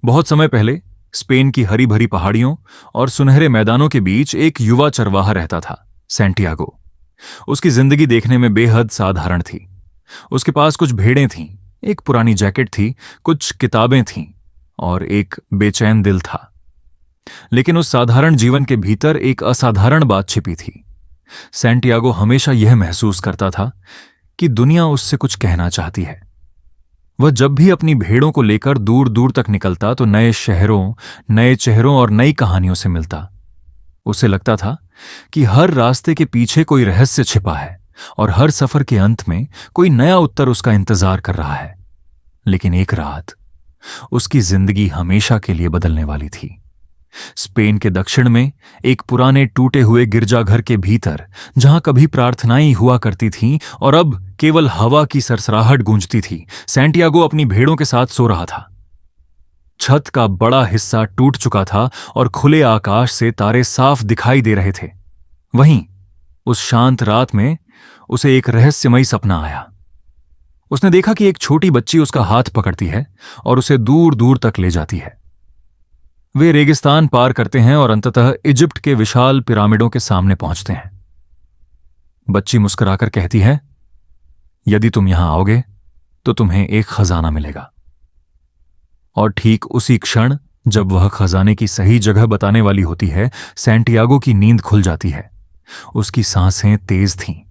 बहुत समय पहले स्पेन की हरी भरी पहाड़ियों और सुनहरे मैदानों के बीच एक युवा चरवाहा रहता था, सैंटियागो। उसकी जिंदगी देखने में बेहद साधारण थी। उसके पास कुछ भेड़ें थीं, एक पुरानी जैकेट थी, कुछ किताबें थीं और एक बेचैन दिल था। लेकिन उस साधारण जीवन के भीतर एक असाधारण बात छिपी थी। सैंटियागो हमेशा यह महसूस करता था कि दुनिया उससे कुछ कहना चाहती है। वह जब भी अपनी भेड़ों को लेकर दूर दूर तक निकलता तो नए शहरों, नए चेहरों और नई कहानियों से मिलता। उसे लगता था कि हर रास्ते के पीछे कोई रहस्य छिपा है और हर सफर के अंत में कोई नया उत्तर उसका इंतजार कर रहा है। लेकिन एक रात उसकी जिंदगी हमेशा के लिए बदलने वाली थी। स्पेन के दक्षिण में एक पुराने टूटे हुए गिरजाघर के भीतर, जहां कभी प्रार्थनाएं हुआ करती थीं और अब केवल हवा की सरसराहट गूंजती थी, सैंटियागो अपनी भेड़ों के साथ सो रहा था। छत का बड़ा हिस्सा टूट चुका था और खुले आकाश से तारे साफ दिखाई दे रहे थे। वहीं उस शांत रात में उसे एक रहस्यमयी सपना आया। उसने देखा कि एक छोटी बच्ची उसका हाथ पकड़ती है और उसे दूर दूर तक ले जाती है। वे रेगिस्तान पार करते हैं और अंततः इजिप्ट के विशाल पिरामिडों के सामने पहुंचते हैं। बच्ची मुस्कुराकर कहती है, यदि तुम यहां आओगे तो तुम्हें एक खजाना मिलेगा। और ठीक उसी क्षण जब वह खजाने की सही जगह बताने वाली होती है, सैंटियागो की नींद खुल जाती है। उसकी सांसें तेज थीं,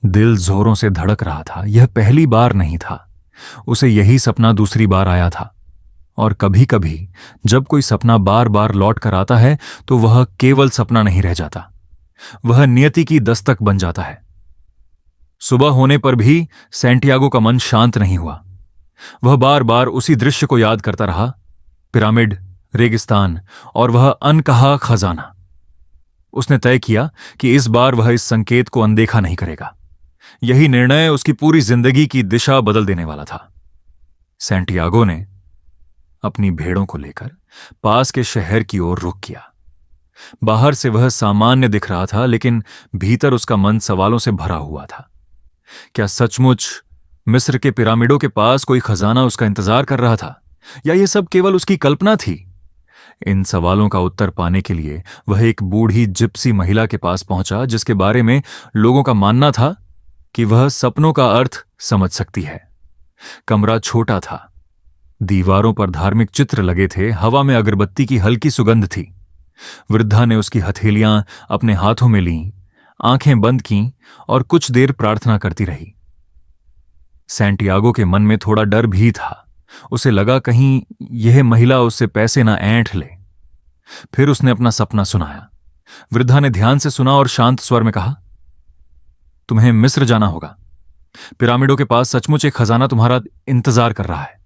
दिल जोरों से धड़क रहा था। यह पहली बार नहीं था, उसे यही सपना दूसरी बार आया था। और कभी कभी जब कोई सपना बार बार लौट कर आता है तो वह केवल सपना नहीं रह जाता, वह नियति की दस्तक बन जाता है। सुबह होने पर भी सैंटियागो का मन शांत नहीं हुआ। वह बार बार उसी दृश्य को याद करता रहा, पिरामिड, रेगिस्तान और वह अनकहा खजाना। उसने तय किया कि इस बार वह इस संकेत को अनदेखा नहीं करेगा। यही निर्णय उसकी पूरी जिंदगी की दिशा बदल देने वाला था। सैंटियागो ने अपनी भेड़ों को लेकर पास के शहर की ओर रुख किया। बाहर से वह सामान्य दिख रहा था, लेकिन भीतर उसका मन सवालों से भरा हुआ था। क्या सचमुच मिस्र के पिरामिडों के पास कोई खजाना उसका इंतजार कर रहा था, या यह सब केवल उसकी कल्पना थी? इन सवालों का उत्तर पाने के लिए वह एक बूढ़ी जिप्सी महिला के पास पहुंचा, जिसके बारे में लोगों का मानना था कि वह सपनों का अर्थ समझ सकती है। कमरा छोटा था, दीवारों पर धार्मिक चित्र लगे थे, हवा में अगरबत्ती की हल्की सुगंध थी। वृद्धा ने उसकी हथेलियां अपने हाथों में लीं, आंखें बंद कीं और कुछ देर प्रार्थना करती रही। सैंटियागो के मन में थोड़ा डर भी था। उसे लगा कहीं यह महिला उससे पैसे ना ऐंठ ले। फिर उसने अपना सपना सुनाया। वृद्धा ने ध्यान से सुना और शांत स्वर में कहा, तुम्हें मिस्र जाना होगा। पिरामिडों के पास सचमुच एक खजाना तुम्हारा इंतजार कर रहा है।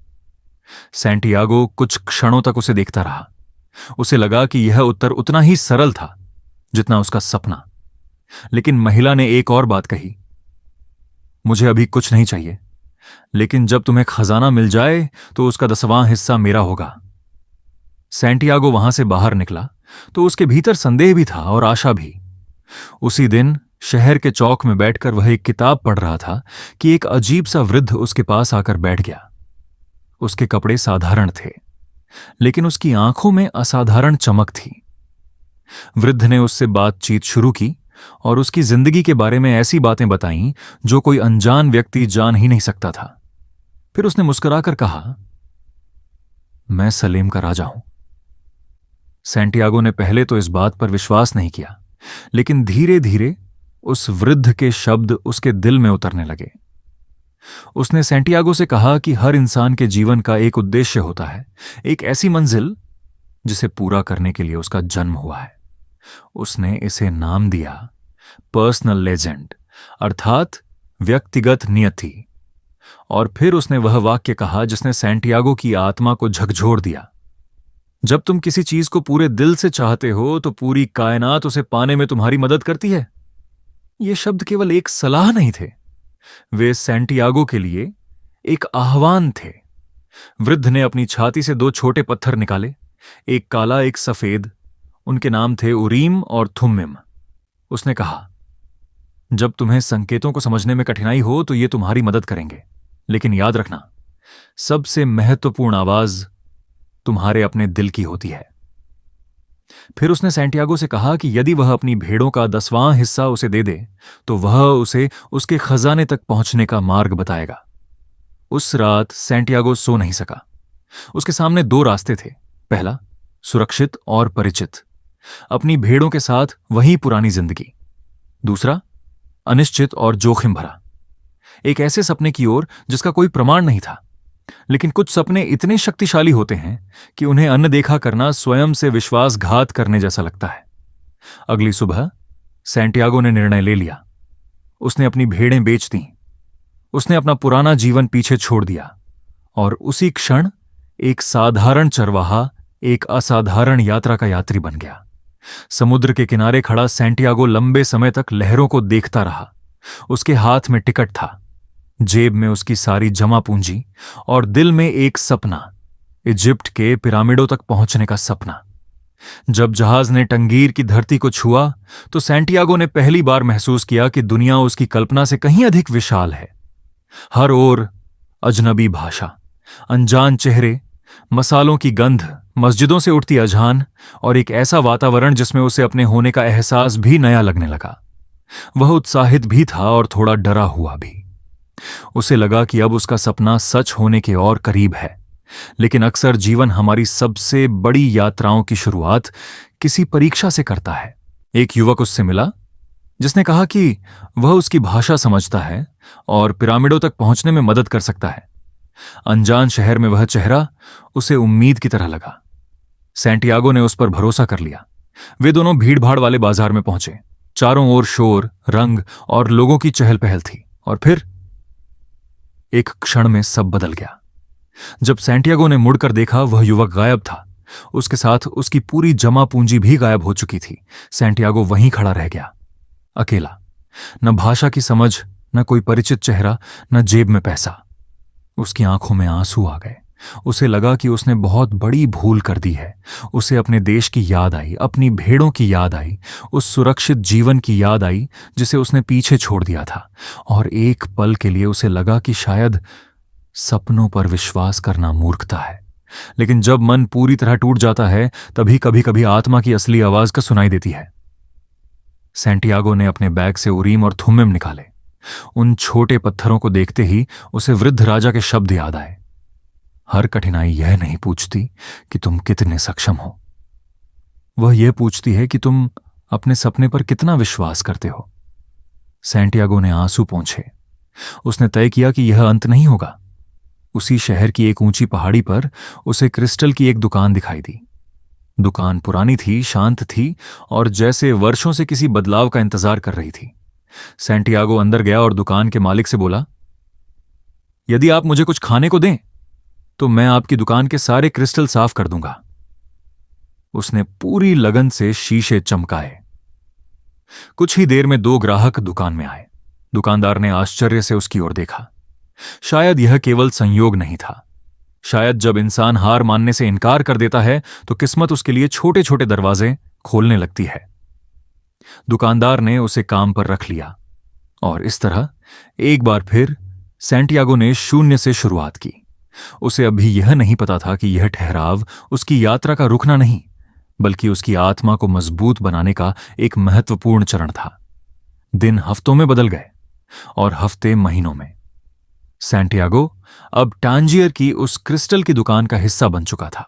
सैंटियागो कुछ क्षणों तक उसे देखता रहा। उसे लगा कि यह उत्तर उतना ही सरल था जितना उसका सपना। लेकिन महिला ने एक और बात कही, मुझे अभी कुछ नहीं चाहिए, लेकिन जब तुम्हें खजाना मिल जाए तो उसका 10वां हिस्सा मेरा होगा। सैंटियागो वहां से बाहर निकला तो उसके भीतर संदेह भी था और आशा भी। उसी दिन शहर के चौक में बैठकर वह एक किताब पढ़ रहा था कि एक अजीब सा वृद्ध उसके पास आकर बैठ गया। उसके कपड़े साधारण थे, लेकिन उसकी आंखों में असाधारण चमक थी। वृद्ध ने उससे बातचीत शुरू की और उसकी जिंदगी के बारे में ऐसी बातें बताईं जो कोई अनजान व्यक्ति जान ही नहीं सकता था। फिर उसने मुस्कुराकर कहा, मैं सलेम का राजा हूं। सैंटियागो ने पहले तो इस बात पर विश्वास नहीं किया, लेकिन धीरे धीरे उस वृद्ध के शब्द उसके दिल में उतरने लगे। उसने सैंटियागो से कहा कि हर इंसान के जीवन का एक उद्देश्य होता है, एक ऐसी मंजिल जिसे पूरा करने के लिए उसका जन्म हुआ है। उसने इसे नाम दिया पर्सनल लेजेंड, अर्थात व्यक्तिगत नियति। और फिर उसने वह वाक्य कहा जिसने सैंटियागो की आत्मा को झकझोर दिया, जब तुम किसी चीज को पूरे दिल से चाहते हो तो पूरी कायनात उसे पाने में तुम्हारी मदद करती है। ये शब्द केवल एक सलाह नहीं थे, वे सैंटियागो के लिए एक आह्वान थे। वृद्ध ने अपनी छाती से 2 छोटे पत्थर निकाले, एक काला एक सफेद। उनके नाम थे उरीम और थुम्मिम। उसने कहा, जब तुम्हें संकेतों को समझने में कठिनाई हो तो ये तुम्हारी मदद करेंगे, लेकिन याद रखना, सबसे महत्वपूर्ण आवाज तुम्हारे अपने दिल की होती है। फिर उसने सैंटियागो से कहा कि यदि वह अपनी भेड़ों का 10वां हिस्सा उसे दे दे तो वह उसे उसके खजाने तक पहुंचने का मार्ग बताएगा। उस रात सैंटियागो सो नहीं सका। उसके सामने दो रास्ते थे। पहला, सुरक्षित और परिचित, अपनी भेड़ों के साथ वही पुरानी जिंदगी। दूसरा, अनिश्चित और जोखिम भरा, एक ऐसे सपने की ओर जिसका कोई प्रमाण नहीं था। लेकिन कुछ सपने इतने शक्तिशाली होते हैं कि उन्हें अनदेखा करना स्वयं से विश्वासघात करने जैसा लगता है। अगली सुबह सैंटियागो ने निर्णय ले लिया। उसने अपनी भेड़ें बेच दी। उसने अपना पुराना जीवन पीछे छोड़ दिया और उसी क्षण एक साधारण चरवाहा एक असाधारण यात्रा का यात्री बन गया। समुद्र के किनारे खड़ा सैंटियागो लंबे समय तक लहरों को देखता रहा। उसके हाथ में टिकट था, जेब में उसकी सारी जमा पूंजी और दिल में एक सपना, इजिप्ट के पिरामिडों तक पहुंचने का सपना। जब जहाज ने टंगीर की धरती को छुआ तो सैंटियागो ने पहली बार महसूस किया कि दुनिया उसकी कल्पना से कहीं अधिक विशाल है। हर ओर अजनबी भाषा, अनजान चेहरे, मसालों की गंध, मस्जिदों से उठती अजान और एक ऐसा वातावरण जिसमें उसे अपने होने का एहसास भी नया लगने लगा। वह उत्साहित भी था और थोड़ा डरा हुआ भी। उसे लगा कि अब उसका सपना सच होने के और करीब है। लेकिन अक्सर जीवन हमारी सबसे बड़ी यात्राओं की शुरुआत किसी परीक्षा से करता है। एक युवक उससे मिला जिसने कहा कि वह उसकी भाषा समझता है और पिरामिडों तक पहुंचने में मदद कर सकता है। अनजान शहर में वह चेहरा उसे उम्मीद की तरह लगा। सैंटियागो ने उस पर भरोसा कर लिया। वे दोनों भीड़भाड़ वाले बाजार में पहुंचे। चारों ओर शोर, रंग और लोगों की चहल पहल थी। और फिर एक क्षण में सब बदल गया। जब सैंटियागो ने मुड़कर देखा, वह युवक गायब था। उसके साथ उसकी पूरी जमा पूंजी भी गायब हो चुकी थी। सैंटियागो वहीं खड़ा रह गया, अकेला। न भाषा की समझ, न कोई परिचित चेहरा, न जेब में पैसा। उसकी आंखों में आंसू आ गए। उसे लगा कि उसने बहुत बड़ी भूल कर दी है। उसे अपने देश की याद आई, अपनी भेड़ों की याद आई, उस सुरक्षित जीवन की याद आई जिसे उसने पीछे छोड़ दिया था। और एक पल के लिए उसे लगा कि शायद सपनों पर विश्वास करना मूर्खता है। लेकिन जब मन पूरी तरह टूट जाता है तभी कभी कभी आत्मा की असली आवाज का सुनाई देती है। सैंटियागो ने अपने बैग से उरीम और थुम्मिम निकाले। उन छोटे पत्थरों को देखते ही उसे वृद्ध राजा के शब्द याद आए, हर कठिनाई यह नहीं पूछती कि तुम कितने सक्षम हो, वह यह पूछती है कि तुम अपने सपने पर कितना विश्वास करते हो। सैंटियागो ने आंसू पोंछे। उसने तय किया कि यह अंत नहीं होगा। उसी शहर की एक ऊंची पहाड़ी पर उसे क्रिस्टल की एक दुकान दिखाई दी। दुकान पुरानी थी, शांत थी और जैसे वर्षों से किसी बदलाव का इंतजार कर रही थी। सैंटियागो अंदर गया और दुकान के मालिक से बोला, यदि आप मुझे कुछ खाने को दें तो मैं आपकी दुकान के सारे क्रिस्टल साफ कर दूंगा। उसने पूरी लगन से शीशे चमकाए। कुछ ही देर में 2 ग्राहक दुकान में आए। दुकानदार ने आश्चर्य से उसकी ओर देखा। शायद यह केवल संयोग नहीं था। शायद जब इंसान हार मानने से इनकार कर देता है तो किस्मत उसके लिए छोटे छोटे दरवाजे खोलने लगती है। दुकानदार ने उसे काम पर रख लिया और इस तरह एक बार फिर सैंटियागो ने शून्य से शुरुआत की। उसे अभी यह नहीं पता था कि यह ठहराव उसकी यात्रा का रुकना नहीं, बल्कि उसकी आत्मा को मजबूत बनाने का एक महत्वपूर्ण चरण था। दिन हफ्तों में बदल गए और हफ्ते महीनों में। सैंटियागो अब टांजियर की उस क्रिस्टल की दुकान का हिस्सा बन चुका था।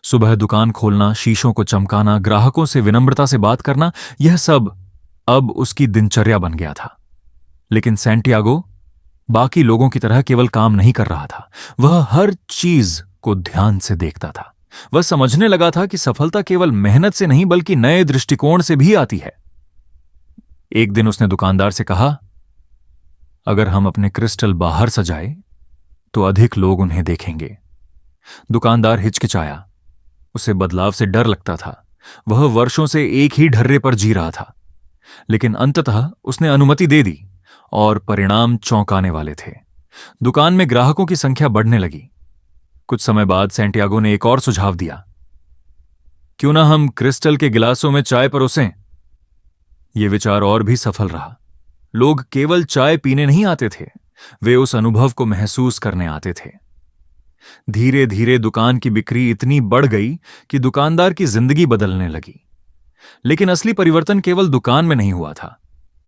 सुबह दुकान खोलना, शीशों को चमकाना, ग्राहकों से विनम्रता से बात करना, यह सब अब उसकी दिनचर्या बन गया था। लेकिन सैंटियागो बाकी लोगों की तरह केवल काम नहीं कर रहा था। वह हर चीज को ध्यान से देखता था। वह समझने लगा था कि सफलता केवल मेहनत से नहीं बल्कि नए दृष्टिकोण से भी आती है। एक दिन उसने दुकानदार से कहा, अगर हम अपने क्रिस्टल बाहर सजाए तो अधिक लोग उन्हें देखेंगे। दुकानदार हिचकिचाया। उसे बदलाव से डर लगता था। वह वर्षों से एक ही ढर्रे पर जी रहा था। लेकिन अंततः उसने अनुमति दे दी और परिणाम चौंकाने वाले थे। दुकान में ग्राहकों की संख्या बढ़ने लगी। कुछ समय बाद सैंटियागो ने एक और सुझाव दिया, क्यों ना हम क्रिस्टल के गिलासों में चाय परोसें। यह विचार और भी सफल रहा। लोग केवल चाय पीने नहीं आते थे, वे उस अनुभव को महसूस करने आते थे। धीरे धीरे दुकान की बिक्री इतनी बढ़ गई कि दुकानदार की जिंदगी बदलने लगी। लेकिन असली परिवर्तन केवल दुकान में नहीं हुआ था,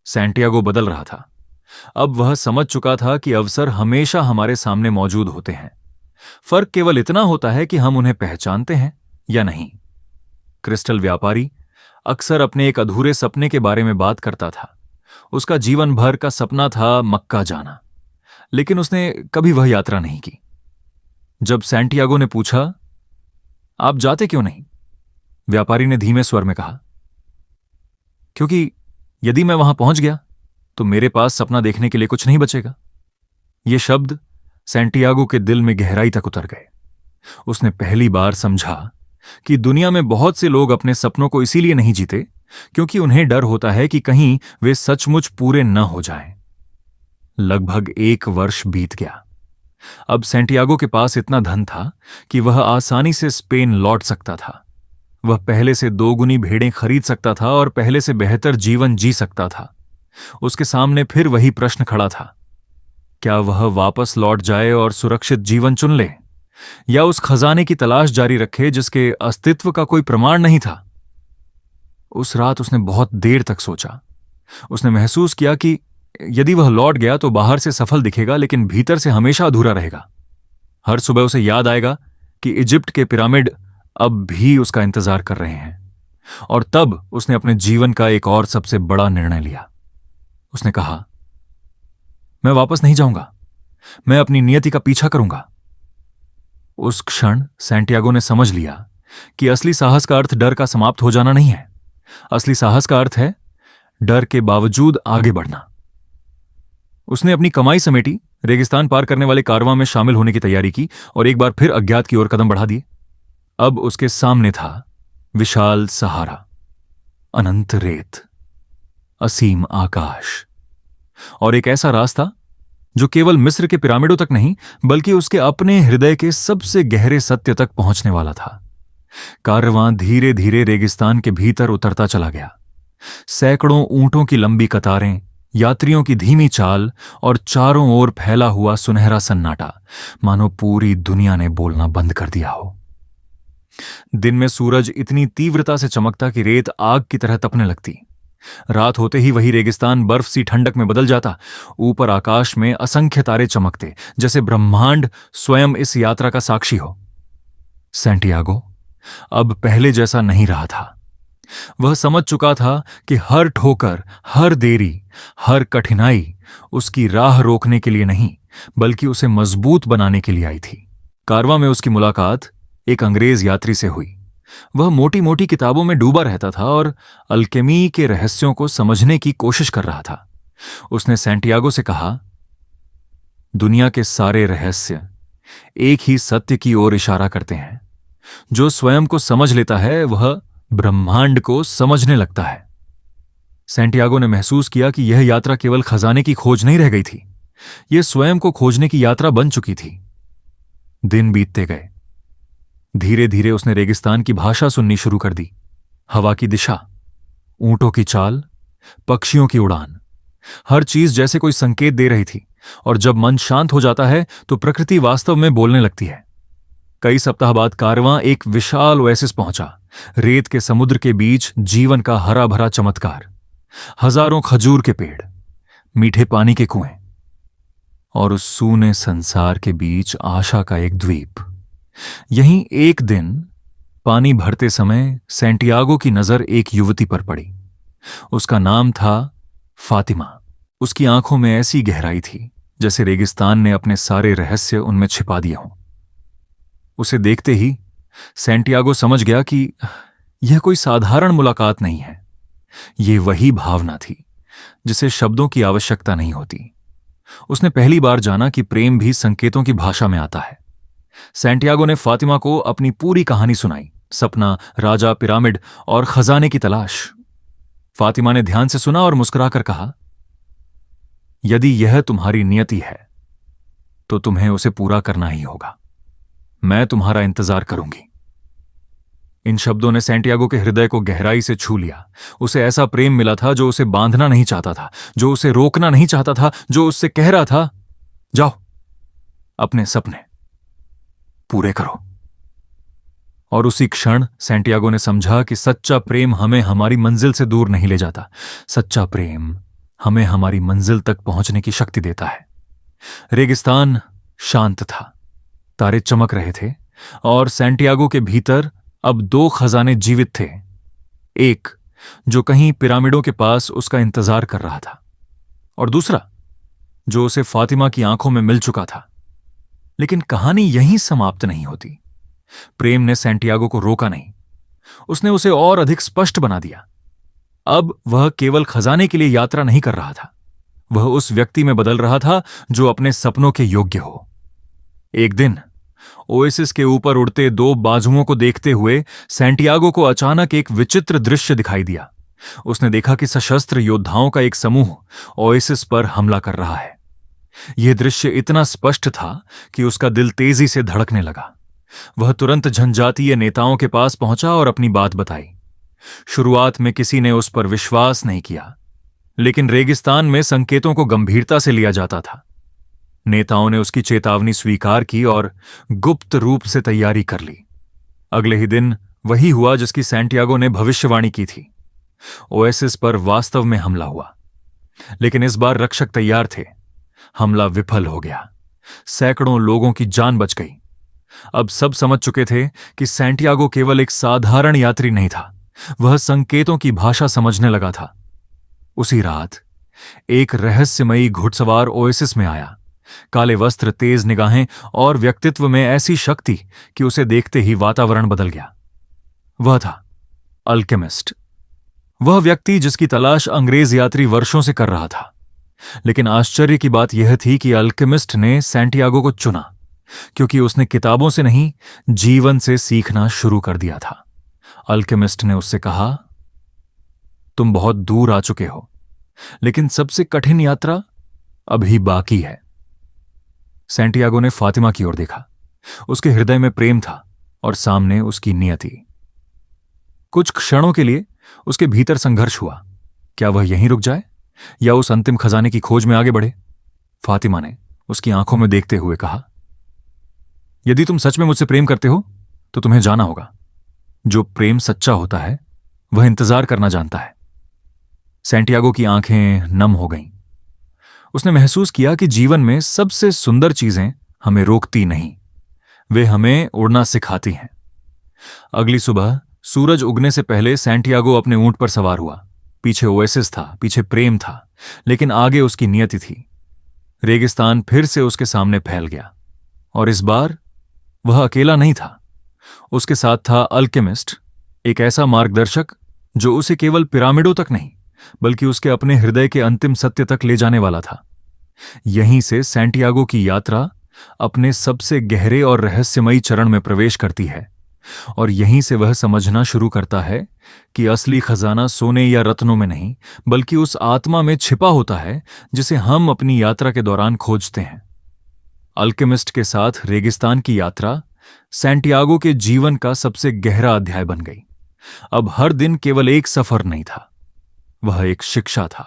सैंटियागो बदल रहा था। अब वह समझ चुका था कि अवसर हमेशा हमारे सामने मौजूद होते हैं, फर्क केवल इतना होता है कि हम उन्हें पहचानते हैं या नहीं। क्रिस्टल व्यापारी अक्सर अपने एक अधूरे सपने के बारे में बात करता था। उसका जीवन भर का सपना था मक्का जाना, लेकिन उसने कभी वह यात्रा नहीं की। जब सैंटियागो ने पूछा, आप जाते क्यों नहीं? व्यापारी ने धीमे स्वर में कहा, क्योंकि यदि मैं वहां पहुंच गया तो मेरे पास सपना देखने के लिए कुछ नहीं बचेगा। ये शब्द सैंटियागो के दिल में गहराई तक उतर गए। उसने पहली बार समझा कि दुनिया में बहुत से लोग अपने सपनों को इसीलिए नहीं जीते क्योंकि उन्हें डर होता है कि कहीं वे सचमुच पूरे न हो जाएं। लगभग 1 वर्ष बीत गया। अब सैंटियागो के पास इतना धन था कि वह आसानी से स्पेन लौट सकता था। वह पहले से 2 गुनी भेड़ें खरीद सकता था और पहले से बेहतर जीवन जी सकता था। उसके सामने फिर वही प्रश्न खड़ा था, क्या वह वापस लौट जाए और सुरक्षित जीवन चुन ले, या उस खजाने की तलाश जारी रखे जिसके अस्तित्व का कोई प्रमाण नहीं था। उस रात उसने बहुत देर तक सोचा। उसने महसूस किया कि यदि वह लौट गया तो बाहर से सफल दिखेगा, लेकिन भीतर से हमेशा अधूरा रहेगा। हर सुबह उसे याद आएगा कि इजिप्ट के पिरामिड अब भी उसका इंतजार कर रहे हैं। और तब उसने अपने जीवन का एक और सबसे बड़ा निर्णय लिया। उसने कहा, मैं वापस नहीं जाऊंगा, मैं अपनी नियति का पीछा करूंगा। उस क्षण सैंटियागो ने समझ लिया कि असली साहस का अर्थ डर का समाप्त हो जाना नहीं है। असली साहस का अर्थ है डर के बावजूद आगे बढ़ना। उसने अपनी कमाई समेटी, रेगिस्तान पार करने वाले कारवां में शामिल होने की तैयारी की और एक बार फिर अज्ञात की ओर कदम बढ़ा दिए। अब उसके सामने था विशाल सहारा, अनंत रेत, असीम आकाश और एक ऐसा रास्ता जो केवल मिस्र के पिरामिडों तक नहीं बल्कि उसके अपने हृदय के सबसे गहरे सत्य तक पहुंचने वाला था। कारवां धीरे धीरे रेगिस्तान के भीतर उतरता चला गया। सैकड़ों ऊंटों की लंबी कतारें, यात्रियों की धीमी चाल और चारों ओर फैला हुआ सुनहरा सन्नाटा, मानो पूरी दुनिया ने बोलना बंद कर दिया हो। दिन में सूरज इतनी तीव्रता से चमकता कि रेत आग की तरह तपने लगती। रात होते ही वही रेगिस्तान बर्फ सी ठंडक में बदल जाता। ऊपर आकाश में असंख्य तारे चमकते, जैसे ब्रह्मांड स्वयं इस यात्रा का साक्षी हो। सैंटियागो अब पहले जैसा नहीं रहा था। वह समझ चुका था कि हर ठोकर, हर देरी, हर कठिनाई उसकी राह रोकने के लिए नहीं बल्कि उसे मजबूत बनाने के लिए आई थी। कारवां में उसकी मुलाकात एक अंग्रेज यात्री से हुई। वह मोटी मोटी किताबों में डूबा रहता था और अल्केमी के रहस्यों को समझने की कोशिश कर रहा था। उसने सैंटियागो से कहा, दुनिया के सारे रहस्य एक ही सत्य की ओर इशारा करते हैं। जो स्वयं को समझ लेता है वह ब्रह्मांड को समझने लगता है। सैंटियागो ने महसूस किया कि यह यात्रा केवल खजाने की खोज नहीं रह गई थी, यह स्वयं को खोजने की यात्रा बन चुकी थी। दिन बीतते गए। धीरे धीरे उसने रेगिस्तान की भाषा सुननी शुरू कर दी। हवा की दिशा, ऊंटों की चाल, पक्षियों की उड़ान, हर चीज जैसे कोई संकेत दे रही थी। और जब मन शांत हो जाता है तो प्रकृति वास्तव में बोलने लगती है। कई सप्ताह बाद कारवां एक विशाल ओएसिस पहुंचा। रेत के समुद्र के बीच जीवन का हरा भरा चमत्कार, हजारों खजूर के पेड़, मीठे पानी के कुएं और उस सूने संसार के बीच आशा का एक द्वीप। यहीं एक दिन पानी भरते समय सैंटियागो की नजर एक युवती पर पड़ी। उसका नाम था फातिमा। उसकी आंखों में ऐसी गहराई थी जैसे रेगिस्तान ने अपने सारे रहस्य उनमें छिपा दिए हों। उसे देखते ही सैंटियागो समझ गया कि यह कोई साधारण मुलाकात नहीं है। यह वही भावना थी जिसे शब्दों की आवश्यकता नहीं होती। उसने पहली बार जाना कि प्रेम भी संकेतों की भाषा में आता है। सैंटियागो ने फातिमा को अपनी पूरी कहानी सुनाई, सपना, राजा, पिरामिड और खजाने की तलाश। फातिमा ने ध्यान से सुना और मुस्कुराकर कहा, यदि यह तुम्हारी नियति है तो तुम्हें उसे पूरा करना ही होगा। मैं तुम्हारा इंतजार करूंगी। इन शब्दों ने सैंटियागो के हृदय को गहराई से छू लिया। उसे ऐसा प्रेम मिला था जो उसे बांधना नहीं चाहता था, जो उसे रोकना नहीं चाहता था, जो उससे कह रहा था, जाओ अपने सपने पूरे करो। और उसी क्षण सैंटियागो ने समझा कि सच्चा प्रेम हमें हमारी मंजिल से दूर नहीं ले जाता। सच्चा प्रेम हमें हमारी मंजिल तक पहुंचने की शक्ति देता है। रेगिस्तान शांत था, तारे चमक रहे थे और सैंटियागो के भीतर अब दो खजाने जीवित थे। एक जो कहीं पिरामिडों के पास उसका इंतजार कर रहा था, और दूसरा जो उसे फातिमा की आंखों में मिल चुका था। लेकिन कहानी यहीं समाप्त नहीं होती। प्रेम ने सैंटियागो को रोका नहीं, उसने उसे और अधिक स्पष्ट बना दिया। अब वह केवल खजाने के लिए यात्रा नहीं कर रहा था, वह उस व्यक्ति में बदल रहा था जो अपने सपनों के योग्य हो। एक दिन ओएसिस के ऊपर उड़ते दो बाजुओं को देखते हुए सैंटियागो को अचानक एक विचित्र दृश्य दिखाई दिया। उसने देखा कि सशस्त्र योद्धाओं का एक समूह ओएसिस पर हमला कर रहा है। यह दृश्य इतना स्पष्ट था कि उसका दिल तेजी से धड़कने लगा। वह तुरंत जनजातीय नेताओं के पास पहुंचा और अपनी बात बताई। शुरुआत में किसी ने उस पर विश्वास नहीं किया, लेकिन रेगिस्तान में संकेतों को गंभीरता से लिया जाता था। नेताओं ने उसकी चेतावनी स्वीकार की और गुप्त रूप से तैयारी कर ली। अगले ही दिन वही हुआ जिसकी सैंटियागो ने भविष्यवाणी की थी। ओएसिस पर वास्तव में हमला हुआ, लेकिन इस बार रक्षक तैयार थे। हमला विफल हो गया, सैकड़ों लोगों की जान बच गई। अब सब समझ चुके थे कि सैंटियागो केवल एक साधारण यात्री नहीं था, वह संकेतों की भाषा समझने लगा था। उसी रात एक रहस्यमयी घुड़सवार ओएसिस में आया। काले वस्त्र, तेज निगाहें और व्यक्तित्व में ऐसी शक्ति कि उसे देखते ही वातावरण बदल गया। वह था अल्केमिस्ट, वह व्यक्ति जिसकी तलाश अंग्रेज यात्री वर्षों से कर रहा था। लेकिन आश्चर्य की बात यह थी कि अल्केमिस्ट ने सैंटियागो को चुना, क्योंकि उसने किताबों से नहीं, जीवन से सीखना शुरू कर दिया था। अल्केमिस्ट ने उससे कहा, तुम बहुत दूर आ चुके हो, लेकिन सबसे कठिन यात्रा अभी बाकी है। सैंटियागो ने फातिमा की ओर देखा। उसके हृदय में प्रेम था और सामने उसकी नियति। कुछ क्षणों के लिए उसके भीतर संघर्ष हुआ। क्या वह यहीं रुक जाए या उस अंतिम खजाने की खोज में आगे बढ़े? फातिमा ने उसकी आंखों में देखते हुए कहा, यदि तुम सच में मुझसे प्रेम करते हो तो तुम्हें जाना होगा। जो प्रेम सच्चा होता है वह इंतजार करना जानता है। सैंटियागो की आंखें नम हो गईं। उसने महसूस किया कि जीवन में सबसे सुंदर चीजें हमें रोकती नहीं, वे हमें उड़ना सिखाती हैं। अगली सुबह सूरज उगने से पहले सैंटियागो अपने ऊंट पर सवार हुआ। पीछे ओएसिस था, पीछे प्रेम था, लेकिन आगे उसकी नियति थी। रेगिस्तान फिर से उसके सामने फैल गया, और इस बार वह अकेला नहीं था। उसके साथ था अल्केमिस्ट, एक ऐसा मार्गदर्शक जो उसे केवल पिरामिडों तक नहीं बल्कि उसके अपने हृदय के अंतिम सत्य तक ले जाने वाला था। यहीं से सैंटियागो की यात्रा अपने सबसे गहरे और रहस्यमयी चरण में प्रवेश करती है, और यहीं से वह समझना शुरू करता है कि असली खजाना सोने या रत्नों में नहीं बल्कि उस आत्मा में छिपा होता है जिसे हम अपनी यात्रा के दौरान खोजते हैं। अल्केमिस्ट के साथ रेगिस्तान की यात्रा सैंटियागो के जीवन का सबसे गहरा अध्याय बन गई। अब हर दिन केवल एक सफर नहीं था, वह एक शिक्षा था।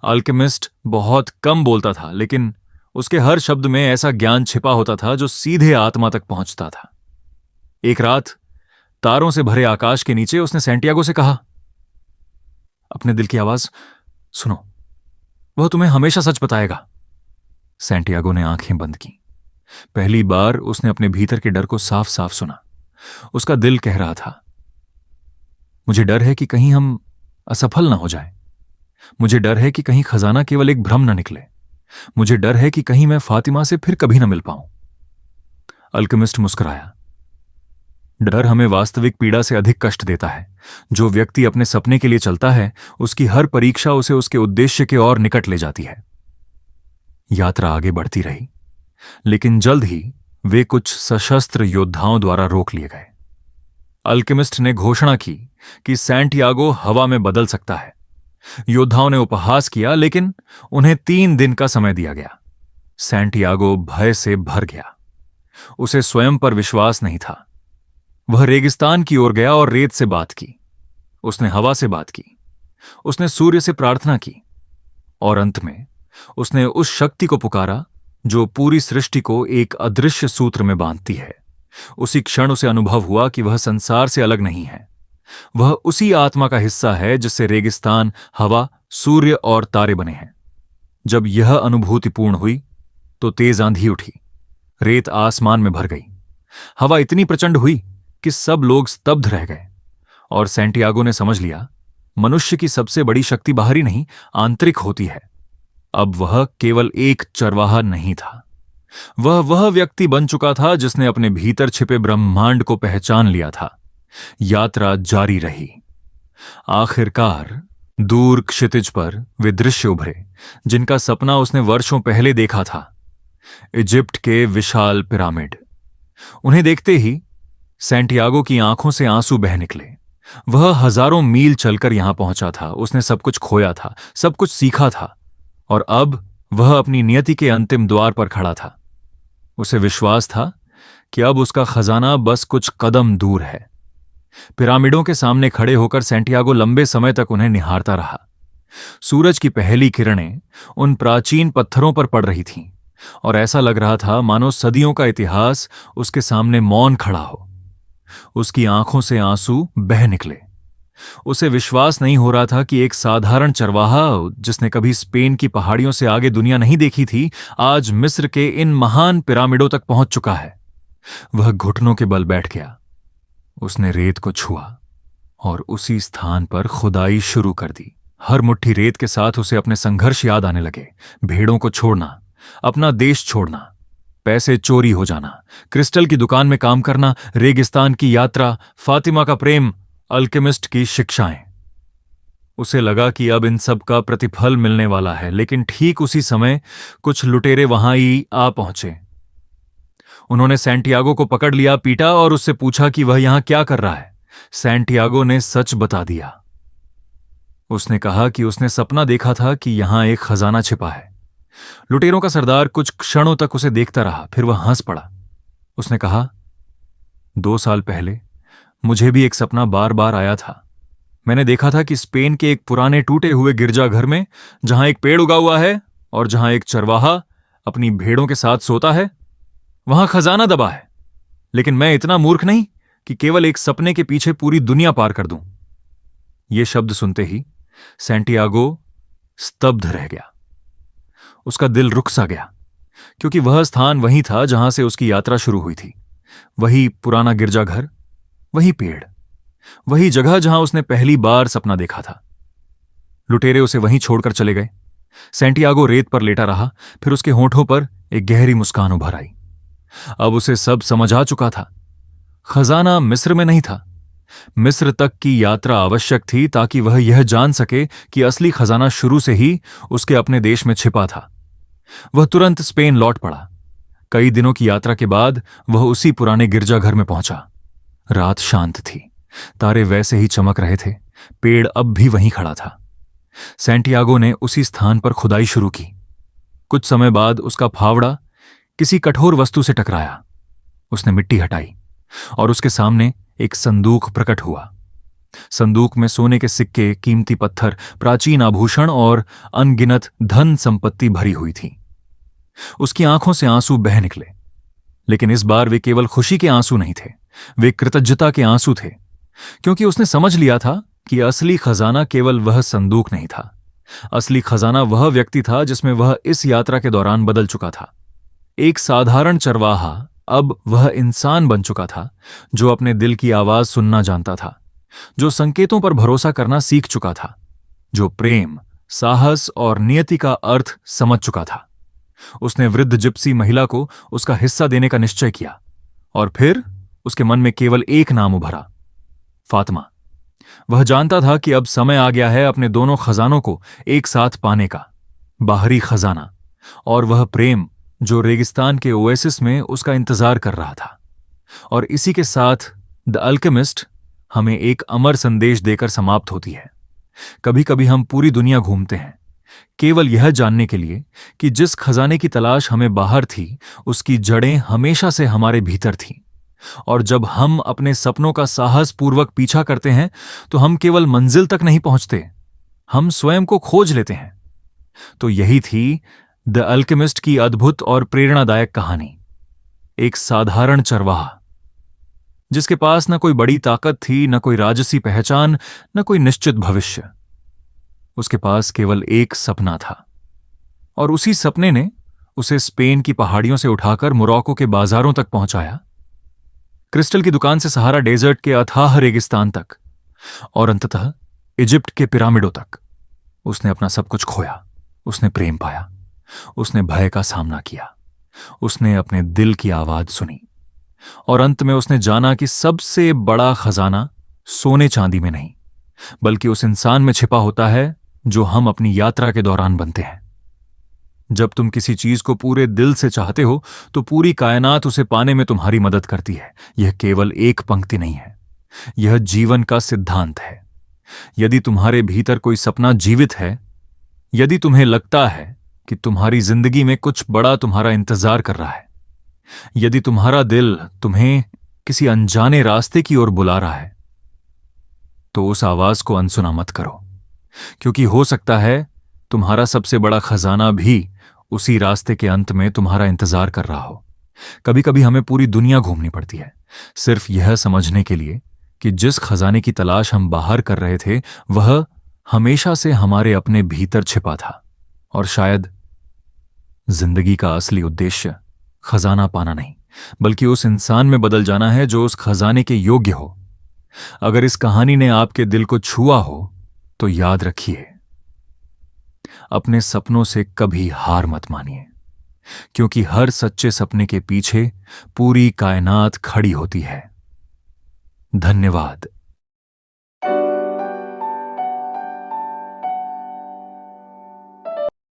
अल्केमिस्ट बहुत कम बोलता था, लेकिन उसके हर शब्द में ऐसा ज्ञान छिपा होता था जो सीधे आत्मा तक पहुंचता था। एक रात तारों से भरे आकाश के नीचे उसने सैंटियागो से कहा, अपने दिल की आवाज सुनो, वह तुम्हें हमेशा सच बताएगा। सैंटियागो ने आंखें बंद की। पहली बार उसने अपने भीतर के डर को साफ साफ सुना। उसका दिल कह रहा था, मुझे डर है कि कहीं हम असफल ना हो जाए। मुझे डर है कि कहीं खजाना केवल एक भ्रम न निकले। मुझे डर है कि कहीं मैं फातिमा से फिर कभी न मिल पाऊं। अल्केमिस्ट मुस्कुराया। डर हमें वास्तविक पीड़ा से अधिक कष्ट देता है। जो व्यक्ति अपने सपने के लिए चलता है, उसकी हर परीक्षा उसे उसके उद्देश्य के और निकट ले जाती है। यात्रा आगे बढ़ती रही, लेकिन जल्द ही वे कुछ सशस्त्र योद्धाओं द्वारा रोक लिए गए। अल्केमिस्ट ने घोषणा की कि सैंटियागो हवा में बदल सकता है। योद्धाओं ने उपहास किया, लेकिन उन्हें 3 दिन का समय दिया गया। सैंटियागो भय से भर गया। उसे स्वयं पर विश्वास नहीं था। वह रेगिस्तान की ओर गया और रेत से बात की। उसने हवा से बात की। उसने सूर्य से प्रार्थना की, और अंत में उसने उस शक्ति को पुकारा जो पूरी सृष्टि को एक अदृश्य सूत्र में बांधती है, उसी क्षण उसे अनुभव हुआ कि वह संसार से अलग नहीं है। वह उसी आत्मा का हिस्सा है जिससे रेगिस्तान, हवा, सूर्य और तारे बने हैं। जब यह अनुभूति पूर्ण हुई तो तेज आंधी उठी, रेत आसमान में भर गई, हवा इतनी प्रचंड हुई कि सब लोग स्तब्ध रह गए। और सैंटियागो ने समझ लिया, मनुष्य की सबसे बड़ी शक्ति बाहरी नहीं, आंतरिक होती है। अब वह केवल एक चरवाहा नहीं था, वह व्यक्ति बन चुका था जिसने अपने भीतर छिपे ब्रह्मांड को पहचान लिया था। यात्रा जारी रही। आखिरकार दूर क्षितिज पर वे दृश्य उभरे जिनका सपना उसने वर्षों पहले देखा था। इजिप्ट के विशाल पिरामिड। उन्हें देखते ही सैंटियागो की आंखों से आंसू बह निकले। वह हजारों मील चलकर यहां पहुंचा था, उसने सब कुछ खोया था, सब कुछ सीखा था, और अब वह अपनी नियति के अंतिम द्वार पर खड़ा था। उसे विश्वास था कि अब उसका खजाना बस कुछ कदम दूर है। पिरामिडों के सामने खड़े होकर सैंटियागो लंबे समय तक उन्हें निहारता रहा। सूरज की पहली किरणें उन प्राचीन पत्थरों पर पड़ रही थीं, और ऐसा लग रहा था मानो सदियों का इतिहास उसके सामने मौन खड़ा हो। उसकी आंखों से आंसू बह निकले। उसे विश्वास नहीं हो रहा था कि एक साधारण चरवाहा जिसने कभी स्पेन की पहाड़ियों से आगे दुनिया नहीं देखी थी, आज मिस्र के इन महान पिरामिडों तक पहुंच चुका है। वह घुटनों के बल बैठ गया। उसने रेत को छुआ और उसी स्थान पर खुदाई शुरू कर दी। हर मुट्ठी रेत के साथ उसे अपने संघर्ष याद आने लगे। भेड़ों को छोड़ना, अपना देश छोड़ना, पैसे चोरी हो जाना, क्रिस्टल की दुकान में काम करना, रेगिस्तान की यात्रा, फातिमा का प्रेम, अल्केमिस्ट की शिक्षाएं। उसे लगा कि अब इन सब का प्रतिफल मिलने वाला है, लेकिन ठीक उसी समय कुछ लुटेरे वहां ही आ पहुंचे। उन्होंने सैंटियागो को पकड़ लिया, पीटा और उससे पूछा कि वह यहां क्या कर रहा है। सैंटियागो ने सच बता दिया। उसने कहा कि उसने सपना देखा था कि यहां एक खजाना छिपा है। लुटेरों का सरदार कुछ क्षणों तक उसे देखता रहा, फिर वह हंस पड़ा। उसने कहा, 2 साल पहले मुझे भी एक सपना बार बार आया था। मैंने देखा था कि स्पेन के एक पुराने टूटे हुए गिरजाघर में, जहां एक पेड़ उगा हुआ है और जहां एक चरवाहा अपनी भेड़ों के साथ सोता है, वहां खजाना दबा है। लेकिन मैं इतना मूर्ख नहीं कि केवल एक सपने के पीछे पूरी दुनिया पार कर दूं। ये शब्द सुनते ही सैंटियागो स्तब्ध रह गया। उसका दिल रुक सा गया, क्योंकि वह स्थान वही था जहां से उसकी यात्रा शुरू हुई थी। वही पुराना गिरजाघर, वही पेड़, वही जगह जहां उसने पहली बार सपना देखा था। लुटेरे उसे वहीं छोड़कर चले गए। सैंटियागो रेत पर लेटा रहा, फिर उसके होंठों पर एक गहरी मुस्कान उभर आई। अब उसे सब समझ आ चुका था। खजाना मिस्र में नहीं था। मिस्र तक की यात्रा आवश्यक थी ताकि वह यह जान सके कि असली खजाना शुरू से ही उसके अपने देश में छिपा था। वह तुरंत स्पेन लौट पड़ा। कई दिनों की यात्रा के बाद वह उसी पुराने गिरजाघर में पहुंचा। रात शांत थी, तारे वैसे ही चमक रहे थे, पेड़ अब भी वहीं खड़ा था। सैंटियागो ने उसी स्थान पर खुदाई शुरू की। कुछ समय बाद उसका फावड़ा किसी कठोर वस्तु से टकराया। उसने मिट्टी हटाई और उसके सामने एक संदूक प्रकट हुआ। संदूक में सोने के सिक्के, कीमती पत्थर, प्राचीन आभूषण और अनगिनत धन संपत्ति भरी हुई थी। उसकी आंखों से आंसू बह निकले, लेकिन इस बार वे केवल खुशी के आंसू नहीं थे, वे कृतज्ञता के आंसू थे, क्योंकि उसने समझ लिया था कि असली खजाना केवल वह संदूक नहीं था। असली खजाना वह व्यक्ति था जिसमें वह इस यात्रा के दौरान बदल चुका था। एक साधारण चरवाहा अब वह इंसान बन चुका था जो अपने दिल की आवाज सुनना जानता था, जो संकेतों पर भरोसा करना सीख चुका था, जो प्रेम, साहस और नियति का अर्थ समझ चुका था। उसने वृद्ध जिप्सी महिला को उसका हिस्सा देने का निश्चय किया, और फिर उसके मन में केवल एक नाम उभरा, फातिमा। वह जानता था कि अब समय आ गया है अपने दोनों खजानों को एक साथ पाने का, बाहरी खजाना और वह प्रेम जो रेगिस्तान के ओएसिस में उसका इंतजार कर रहा था। और इसी के साथ द अल्केमिस्ट हमें एक अमर संदेश देकर समाप्त होती है। कभी कभी हम पूरी दुनिया घूमते हैं केवल यह जानने के लिए कि जिस खजाने की तलाश हमें बाहर थी उसकी जड़ें हमेशा से हमारे भीतर थीं। और जब हम अपने सपनों का साहसपूर्वक पीछा करते हैं तो हम केवल मंजिल तक नहीं पहुंचते, हम स्वयं को खोज लेते हैं। तो यही थी द अल्केमिस्ट की अद्भुत और प्रेरणादायक कहानी। एक साधारण चरवाहा जिसके पास न कोई बड़ी ताकत थी, न कोई राजसी पहचान, न कोई निश्चित भविष्य। उसके पास केवल एक सपना था, और उसी सपने ने उसे स्पेन की पहाड़ियों से उठाकर मोरक्को के बाजारों तक पहुंचाया, क्रिस्टल की दुकान से सहारा डेजर्ट के अथाह रेगिस्तान तक, और अंततः इजिप्ट के पिरामिडों तक। उसने अपना सब कुछ खोया, उसने प्रेम पाया, उसने भय का सामना किया, उसने अपने दिल की आवाज सुनी, और अंत में उसने जाना कि सबसे बड़ा खजाना सोने चांदी में नहीं, बल्कि उस इंसान में छिपा होता है जो हम अपनी यात्रा के दौरान बनते हैं। जब तुम किसी चीज को पूरे दिल से चाहते हो तो पूरी कायनात उसे पाने में तुम्हारी मदद करती है। यह केवल एक पंक्ति नहीं है, यह जीवन का सिद्धांत है। यदि तुम्हारे भीतर कोई सपना जीवित है, यदि तुम्हें लगता है कि तुम्हारी जिंदगी में कुछ बड़ा तुम्हारा इंतजार कर रहा है, यदि तुम्हारा दिल तुम्हें किसी अनजाने रास्ते की ओर बुला रहा है, तो उस आवाज को अनसुना मत करो, क्योंकि हो सकता है तुम्हारा सबसे बड़ा खजाना भी उसी रास्ते के अंत में तुम्हारा इंतजार कर रहा हो। कभी कभी हमें पूरी दुनिया घूमनी पड़ती है, सिर्फ यह समझने के लिए कि जिस खजाने की तलाश हम बाहर कर रहे थे वह हमेशा से हमारे अपने भीतर छिपा था। और शायद जिंदगी का असली उद्देश्य खजाना पाना नहीं, बल्कि उस इंसान में बदल जाना है जो उस खजाने के योग्य हो। अगर इस कहानी ने आपके दिल को छुआ हो तो याद रखिए, अपने सपनों से कभी हार मत मानिए, क्योंकि हर सच्चे सपने के पीछे पूरी कायनात खड़ी होती है। धन्यवाद।